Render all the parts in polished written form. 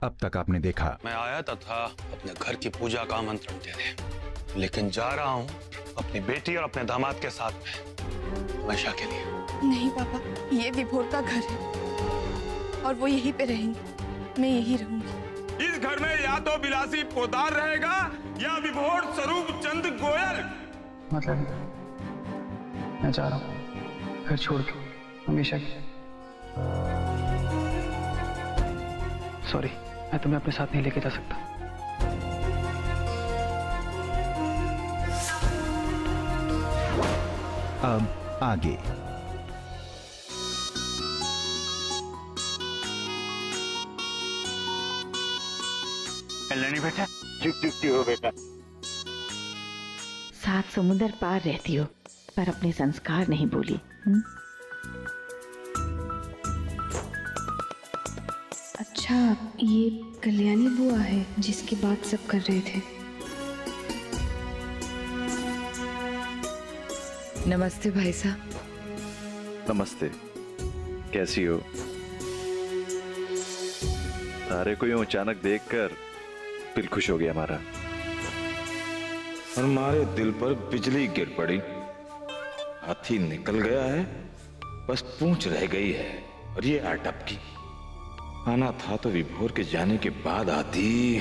अब तक आपने देखा। मैं आया था अपने घर की पूजा का आमंत्रण देने, लेकिन जा रहा हूँ अपनी बेटी और अपने दामाद के साथ में, हमेशा के लिए। नहीं पापा, ये विभोर का घर है और वो यहीं पे रहेंगे, मैं यहीं रहूंगी। इस घर में या तो बिलासी पोदार रहेगा या विभोर स्वरूप चंद गोयल। मतलब मैं जा रहा हूँ घर छोड़ के, हमेशा की। सॉरी, मैं तुम्हें अपने साथ नहीं लेके जा सकता। अब आगे। कल्याणी बेटा, चुप हो बेटा। 7 समुंदर पार रहती हो पर अपने संस्कार नहीं भूली। अच्छा, ये कल्याणी बुआ है जिसकी बात सब कर रहे थे। नमस्ते भाई साहब। नमस्ते, कैसी हो? तारे को यूं अचानक देखकर दिल खुश हो गया हमारा। और हमारे दिल पर बिजली गिर पड़ी। हाथी निकल गया है, बस पूंछ रह गई है और ये अटपकी। आना था तो विभोर के जाने के बाद आती।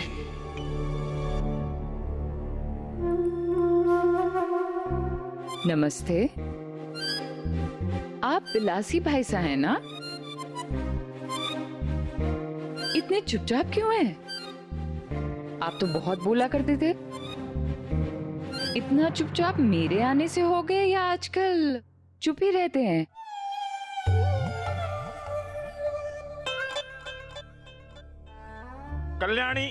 नमस्ते, आप बिलासी भाई साहब हैं ना? इतने चुपचाप क्यों हैं? आप तो बहुत बोला करते थे। इतना चुपचाप मेरे आने से हो गए या आजकल चुप ही रहते हैं? कल्याणी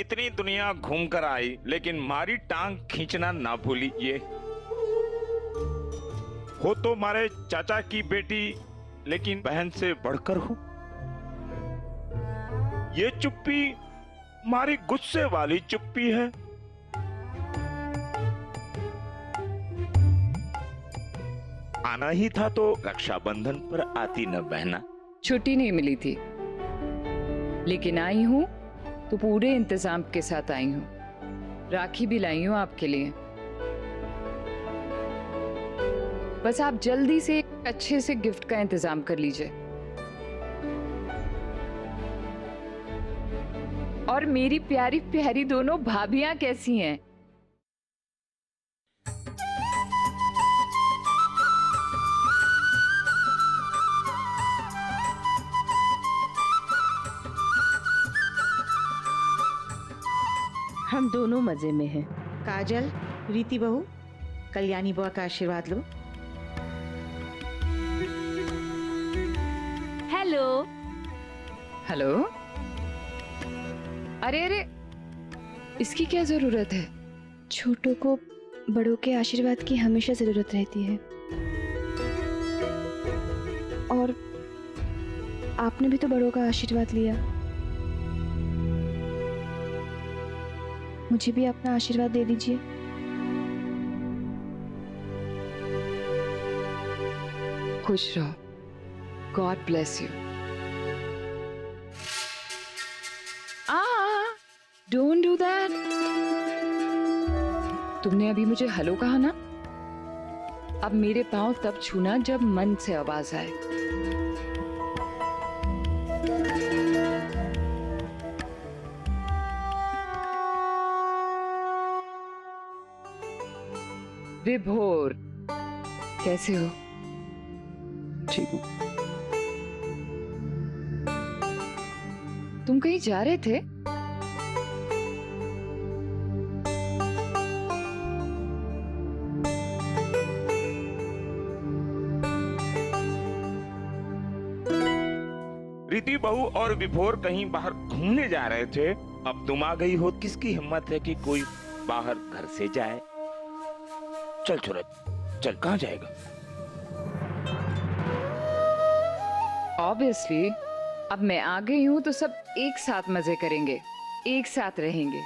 इतनी दुनिया घूम कर आई, लेकिन मारी टांग खींचना ना भूली। ये हो तो मारे चाचा की बेटी, लेकिन बहन से बढ़कर हो। ये चुप्पी मारी गुस्से वाली चुप्पी है। आना ही था तो रक्षाबंधन पर आती न बहना। छुट्टी नहीं मिली थी, लेकिन आई हूँ तो पूरे इंतजाम के साथ आई हूँ। राखी भी लाई हूँ आपके लिए। बस आप जल्दी से एक अच्छे से गिफ्ट का इंतजाम कर लीजिए। और मेरी प्यारी प्यारी दोनों भाभियां कैसी हैं? हम दोनों मजे में हैं। काजल, रीति बहू, कल्याणी बुआ का आशीर्वाद लो। हेलो। हेलो। अरे अरे, इसकी क्या जरूरत है? छोटों को बड़ों के आशीर्वाद की हमेशा जरूरत रहती है। और आपने भी तो बड़ों का आशीर्वाद लिया। मुझे भी अपना आशीर्वाद दे दीजिए। खुश रहो। God bless you. Don't do that. तुमने अभी मुझे हेलो कहा ना? अब मेरे पांव तब छूना जब मन से आवाज आए। विभोर, कैसे हो? ठीक हूँ। तुम कहीं जा रहे थे? रीति बहू और विभोर कहीं बाहर घूमने जा रहे थे। अब तुम आ गई हो। किसकी हिम्मत है कि कोई बाहर घर से जाए? चल छोरा, चल। कहाँ जाएगा? ऑब्वियसली अब मैं आ गई हूं तो सब एक साथ मजे करेंगे, एक साथ रहेंगे।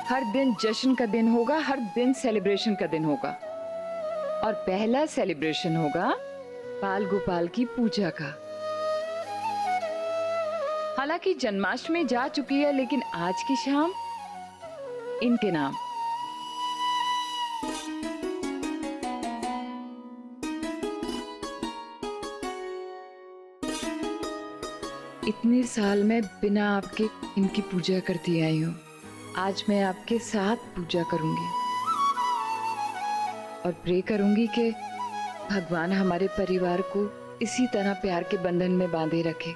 हर दिन जश्न का दिन होगा, हर दिन सेलिब्रेशन का दिन होगा। और पहला सेलिब्रेशन होगा बाल गोपाल की पूजा का। हालांकि जन्माष्टमी जा चुकी है, लेकिन आज की शाम इनके नाम। इतने साल में बिना आपके इनकी पूजा करती आई हूँ। आज मैं आपके साथ पूजा करूंगी और प्रे करूंगी कि भगवान हमारे परिवार को इसी तरह प्यार के बंधन में बांधे रखे।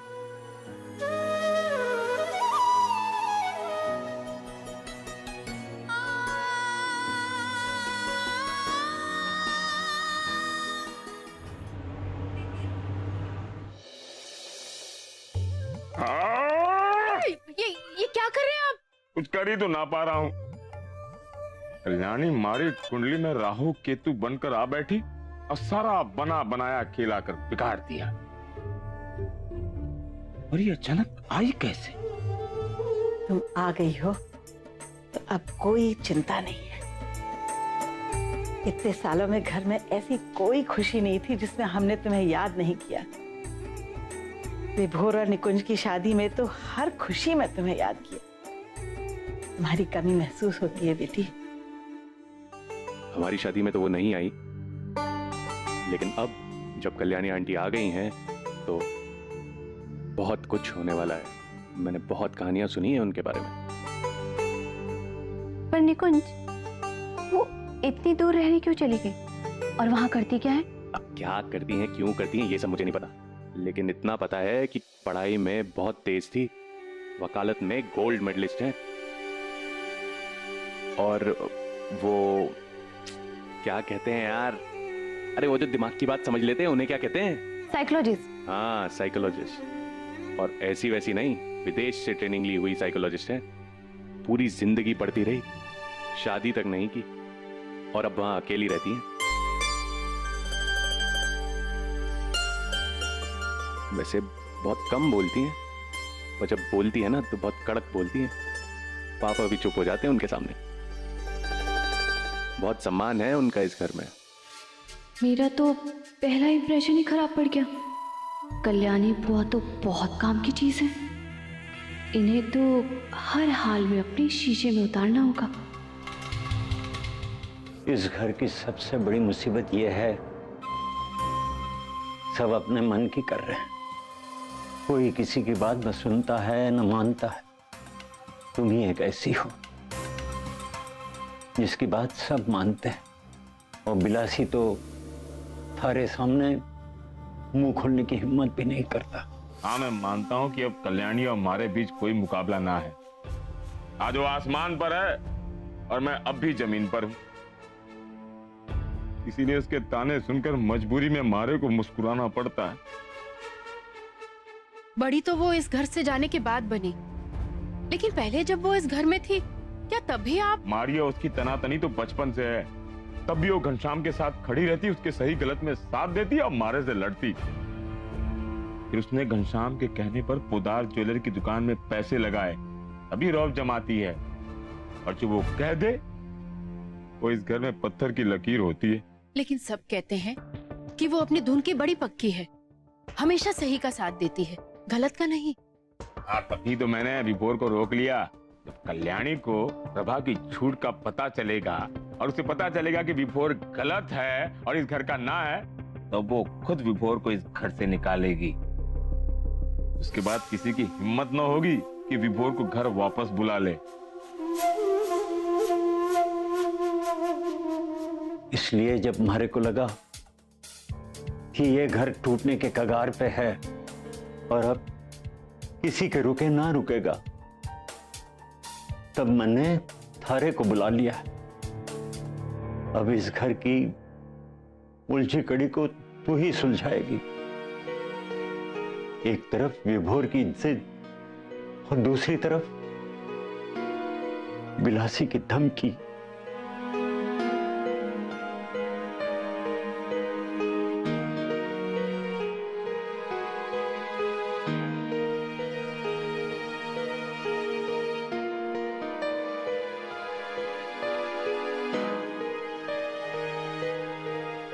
ये क्या कर रहे हैं आप? कुछ कर ही तो ना पा रहा हूँ। कल्याणी मारी कुंडली में राहु केतु बनकर आ बैठी और सारा बना बनाया खेला कर बिगाड़ दिया। और ये अचानक आई कैसे? तुम आ गई हो तो अब कोई चिंता नहीं है। इतने सालों में घर में ऐसी कोई खुशी नहीं थी जिसमें हमने तुम्हें याद नहीं किया। विभोर और निकुंज की शादी में तो हर खुशी में तुम्हें याद किया। तुम्हारी कमी महसूस होती है बेटी। हमारी शादी में तो वो नहीं आई, लेकिन अब जब कल्याणी आंटी आ गई हैं तो बहुत कुछ होने वाला है। मैंने बहुत कहानियां सुनी है उनके बारे में। पर निकुंज, वो इतनी दूर रहने क्यों चली गई और वहां करती क्या है? अब क्या करती हैं, क्यों करती हैं, ये सब मुझे नहीं पता, लेकिन इतना पता है कि पढ़ाई में बहुत तेज थी, वकालत में गोल्ड मेडलिस्ट है, और वो क्या कहते हैं यार, अरे वो जो दिमाग की बात समझ लेते हैं उन्हें क्या कहते हैं? साइकोलॉजिस्ट। हाँ, साइकोलॉजिस्ट। और ऐसी वैसी नहीं, विदेश से ट्रेनिंग ली हुई साइकोलॉजिस्ट है। पूरी जिंदगी पढ़ती रही, शादी तक नहीं की, और अब वहां अकेली रहती है। वैसे बहुत कम बोलती हैं, और जब बोलती है ना तो बहुत कड़क बोलती हैं। पापा भी चुप हो जाते हैं उनके सामने। बहुत सम्मान है उनका इस घर में। मेरा तो पहला इंप्रेशन ही खराब पड़ गया। कल्याणी बुआ तो बहुत काम की चीज है, इन्हें तो हर हाल में अपने शीशे में उतारना होगा। इस घर की सबसे बड़ी मुसीबत यह है, सब अपने मन की कर रहे हैं। कोई किसी की बात न सुनता है न मानता है। तुम ही एक ऐसी हो जिसकी बात सब मानते हैं, और बिलासी तो थारे सामने मुंह खोलने की हिम्मत भी नहीं करता। हाँ, मैं मानता हूं कि अब कल्याणी और हमारे बीच कोई मुकाबला ना है। आज वो आसमान पर है और मैं अब भी जमीन पर हूं। इसीलिए उसके ताने सुनकर मजबूरी में मारे को मुस्कुराना पड़ता है। बड़ी तो वो इस घर से जाने के बाद बनी, लेकिन पहले जब वो इस घर में थी, क्या तभी आप? मारिया उसकी तनातनी तो बचपन से है। तब भी वो घनश्याम के साथ खड़ी रहती, उसके सही गलत में साथ देती और मारे से लड़ती। फिर उसने घनश्याम के कहने पर पोदार ज्वेलर की दुकान में पैसे लगाए, अभी रौब जमाती है, और जो वो कह दे वो इस घर में पत्थर की लकीर होती है। लेकिन सब कहते हैं कि वो अपनी धुन की बड़ी पक्की है, हमेशा सही का साथ देती है, गलत का नहीं। हाँ, तभी तो मैंने विभोर को रोक लिया। जब कल्याणी को प्रभा की झूठ का पता चलेगा और उसे पता चलेगा कि विभोर गलत है और इस घर का ना है, तो वो खुद विभोर को इस घर से निकालेगी। उसके बाद किसी की हिम्मत न होगी कि विभोर को घर वापस बुला ले। इसलिए जब हमारे को लगा कि ये घर टूटने के कगार पे है और अब किसी के रुके ना रुकेगा, तब मैंने थारे को बुला लिया। अब इस घर की उलझी कड़ी को तू ही सुलझाएगी। एक तरफ विभोर की जिद और दूसरी तरफ बिलासी की धमकी।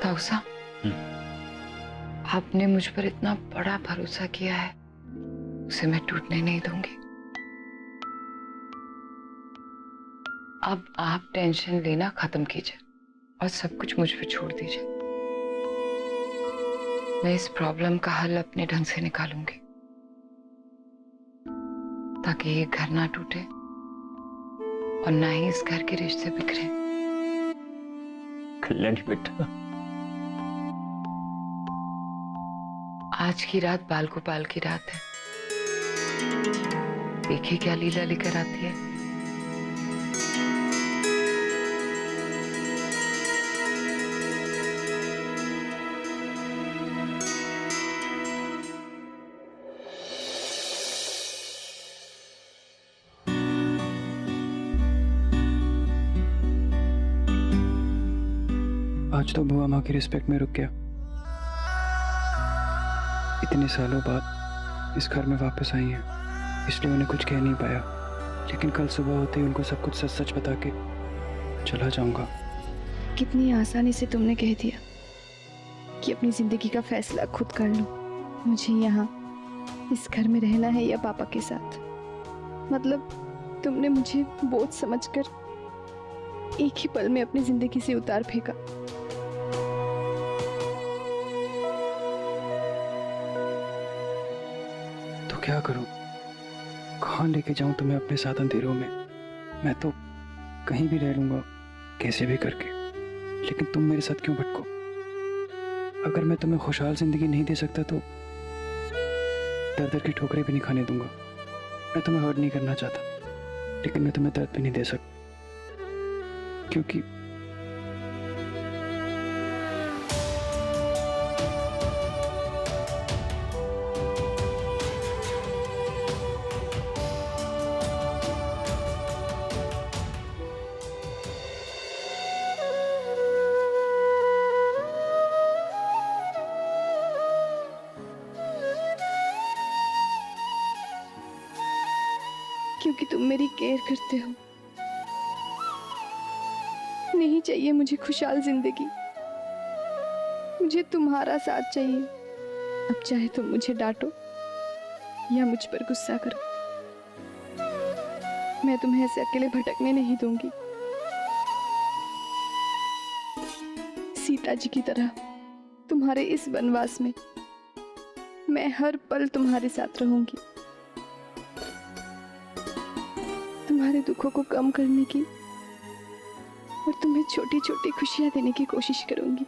ताऊसा, आपने मुझ पर इतना बड़ा भरोसा किया है, उसे मैं टूटने नहीं दूंगी। अब आप टेंशन लेना खत्म कीजिए और सब कुछ मुझ पे छोड़ दीजिए। मैं इस प्रॉब्लम का हल अपने ढंग से निकालूंगी ताकि ये घर ना टूटे और ना ही इस घर के रिश्ते बिखरे। कल्याणी बेटा, आज की रात बाल गोपाल की रात है। देखिए क्या लीला लेकर आती है। आज तो बुआ माँ की रिस्पेक्ट में रुक गया। इतने सालों बाद इस घर में वापस आई हैं, इसलिए उन्हें कुछ कह नहीं पाया, लेकिन कल सुबह होते ही उनको सब कुछ सच सच बता के चला जाऊंगा। कितनी आसानी से तुमने कह दिया कि अपनी जिंदगी का फैसला खुद कर लो। मुझे यहाँ इस घर में रहना है या पापा के साथ। मतलब तुमने मुझे बोझ समझकर एक ही पल में अपनी जिंदगी से उतार फेंका। तो क्या करूं? कहाँ लेके जाऊं तुम्हें अपने साथ अंधेरों में? मैं तो कहीं भी रह लूंगा कैसे भी करके, लेकिन तुम मेरे साथ क्यों भटको? अगर मैं तुम्हें खुशहाल जिंदगी नहीं दे सकता तो दर दर की ठोकरें भी नहीं खाने दूंगा। मैं तुम्हें हर्ट नहीं करना चाहता, लेकिन मैं तुम्हें दर्द भी नहीं दे सकता, क्योंकि क्योंकि तुम मेरी केयर करते हो। नहीं चाहिए मुझे खुशहाल जिंदगी, मुझे तुम्हारा साथ चाहिए। अब चाहे तुम मुझे डांटो या मुझ पर गुस्सा करो, मैं तुम्हें ऐसे अकेले भटकने नहीं दूंगी। सीता जी की तरह तुम्हारे इस वनवास में मैं हर पल तुम्हारे साथ रहूंगी, तुम्हारे दुखों को कम करने की और तुम्हें छोटी छोटी खुशियां देने की कोशिश करूंगी।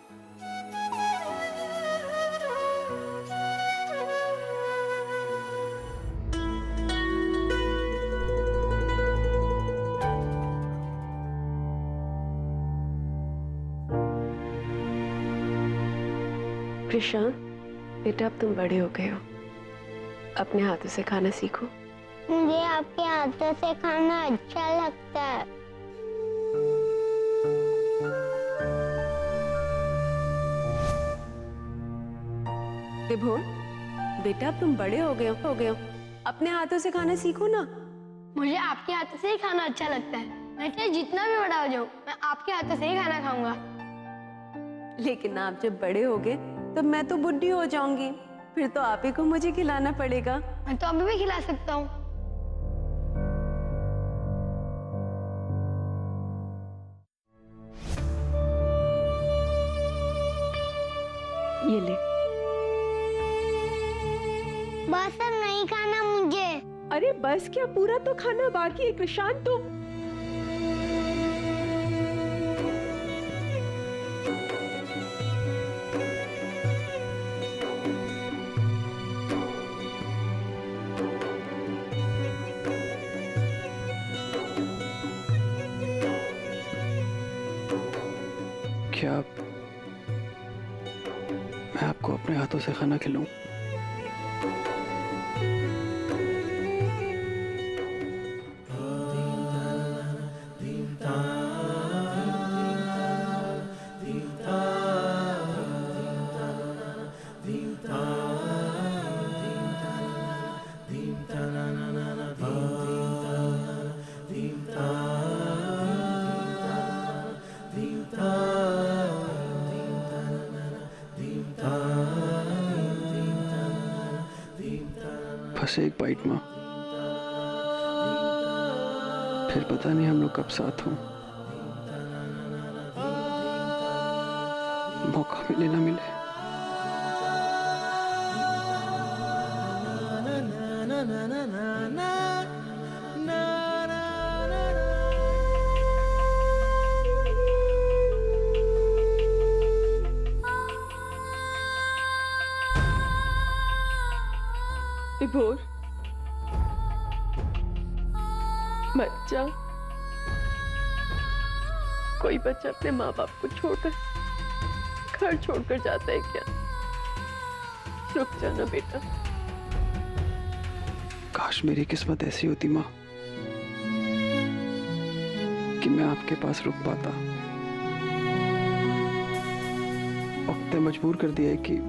प्रशांत बेटा, अब तुम बड़े हो गए हो, अपने हाथों से खाना सीखो। मुझे आपके हाथों से खाना अच्छा लगता है। विभोर बेटा, अब तुम बड़े हो गए हो, अपने हाथों से खाना सीखो ना। मुझे आपके हाथों से ही खाना अच्छा लगता है। मैं चाहे जितना भी बड़ा हो जाऊं, मैं आपके हाथों से ही खाना खाऊंगा। लेकिन आप जब बड़े होगे तो मैं तो बुढ़ी हो जाऊंगी, फिर तो आप ही को मुझे खिलाना पड़ेगा। मैं तो अभी भी खिला सकता हूँ। ये ले। बस अब नहीं खाना मुझे। अरे बस क्या, पूरा तो खाना बाकी है कृषांत। तो क्या मैं आपको अपने हाथों से खाना खिलाऊं? बस एक बाइट माँ, फिर पता नहीं हम लोग कब साथ हों, मौका मिले ना मिले। विभोर, बच्चा, कोई बच्चा अपने माँ बाप को छोड़कर घर छोड़कर जाता है क्या? रुक जाना बेटा। काश मेरी किस्मत ऐसी होती माँ कि मैं आपके पास रुक पाता। वक्त ने मजबूर कर दिया है कि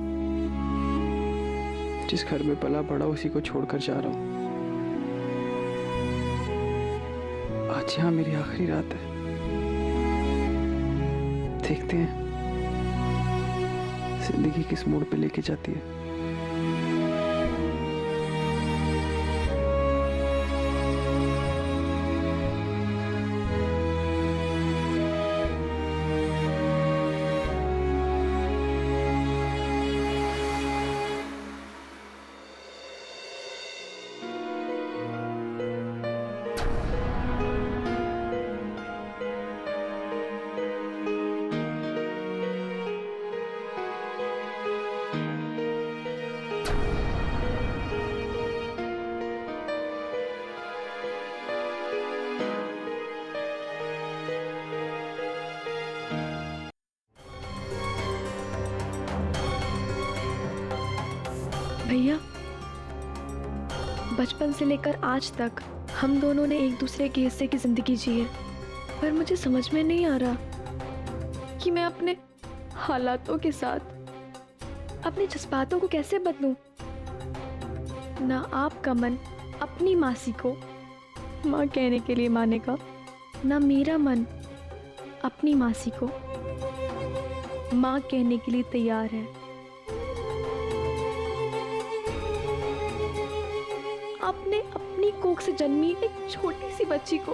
जिस घर में पला बड़ा उसी को छोड़कर जा रहा हूं। आज यहाँ मेरी आखिरी रात है, देखते हैं जिंदगी किस मोड़ पे लेके जाती है। भैया, बचपन से लेकर आज तक हम दोनों ने एक दूसरे के हिस्से की जिंदगी जी है, पर मुझे समझ में नहीं आ रहा कि मैं अपने हालातों के साथ अपने जज्बातों को कैसे बदलूं। ना आपका मन अपनी मासी को माँ कहने के लिए मानेगा, ना मेरा मन अपनी मासी को माँ कहने के लिए तैयार है। आपने अपनी कोख से जन्मी एक छोटी सी बच्ची को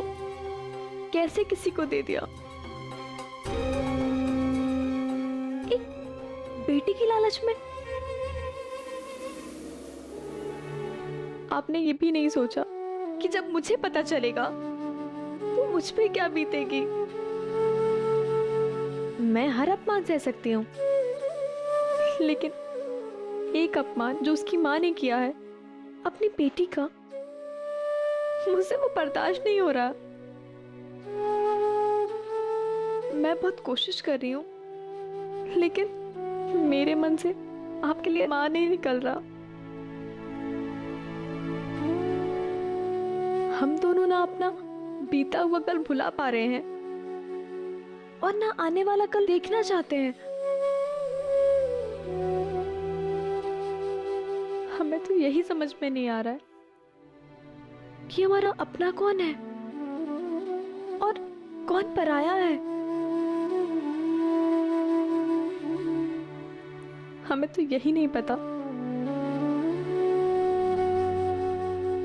कैसे किसी को दे दिया? एक बेटी की लालच में? आपने ये भी नहीं सोचा कि जब मुझे पता चलेगा तो मुझ पे क्या बीतेगी। मैं हर अपमान सह सकती हूँ, लेकिन एक अपमान जो उसकी माँ ने किया है अपनी बेटी का, मुझसे वो बर्दाश्त नहीं हो रहा। मैं बहुत कोशिश कर रही हूँ, लेकिन मेरे मन से आपके लिए माँ नहीं निकल रहा। हम दोनों ना अपना बीता हुआ कल भुला पा रहे हैं और ना आने वाला कल देखना चाहते हैं। हमें तो यही समझ में नहीं आ रहा है कि हमारा अपना कौन है और कौन पराया है। हमें तो यही नहीं पता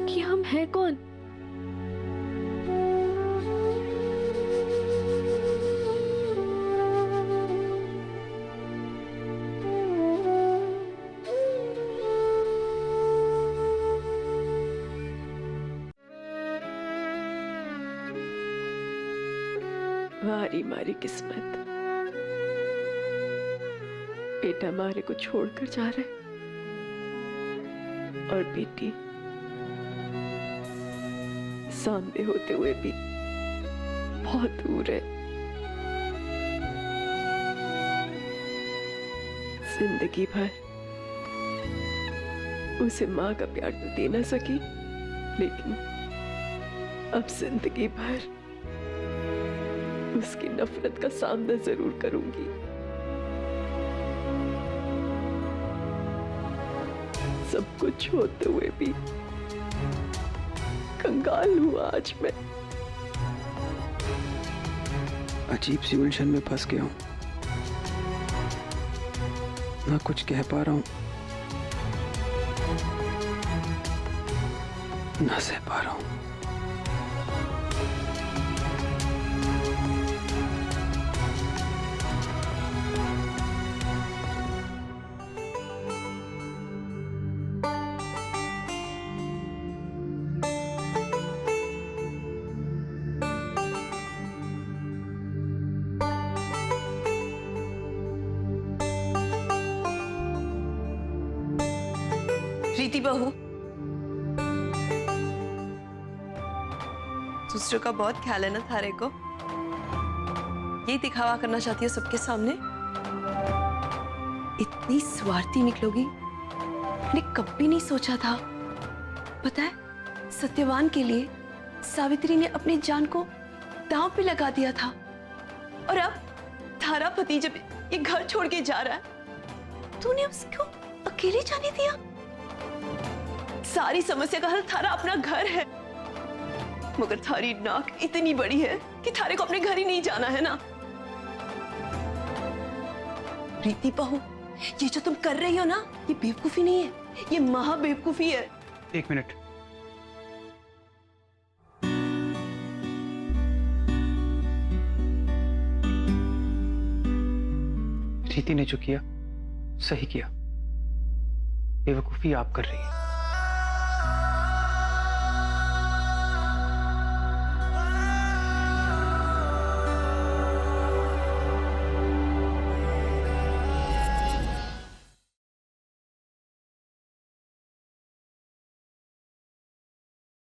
कि हम हैं कौन। मारी मारी किस्मत, बेटा मारे को छोड़कर जा रहा है और बेटी सामने होते हुए भी बहुत दूर है। जिंदगी भर उसे माँ का प्यार तो दे ना सकी, लेकिन अब जिंदगी भर उसकी नफरत का सामना जरूर करूंगी। सब कुछ होते हुए भी कंगाल हुआ आज मैं। अजीब सी उलझन में फंस गया हूं, ना कुछ कह पा रहा हूं, ना सह पा रहा हूं। रीति बहू, दूसरों का बहुत ख्याल है ना थारे को? ये दिखावा करना चाहती है सबके सामने? इतनी स्वार्थी निकलोगी मैंने कभी नहीं सोचा था। पता है, सत्यवान के लिए सावित्री ने अपनी जान को दांव पे लगा दिया था, और अब थारा पति जब ये घर छोड़ के जा रहा है, तूने उसको अकेले जाने दिया? सारी समस्या का हल थारा अपना घर है, मगर थारी नाक इतनी बड़ी है कि थारे को अपने घर ही नहीं जाना है ना? रीति बहू, ये जो तुम कर रही हो ना, ये बेवकूफी नहीं है, ये महा बेवकूफी है। एक मिनट। रीति ने जो किया सही किया, बेवकूफी आप कर रही हैं।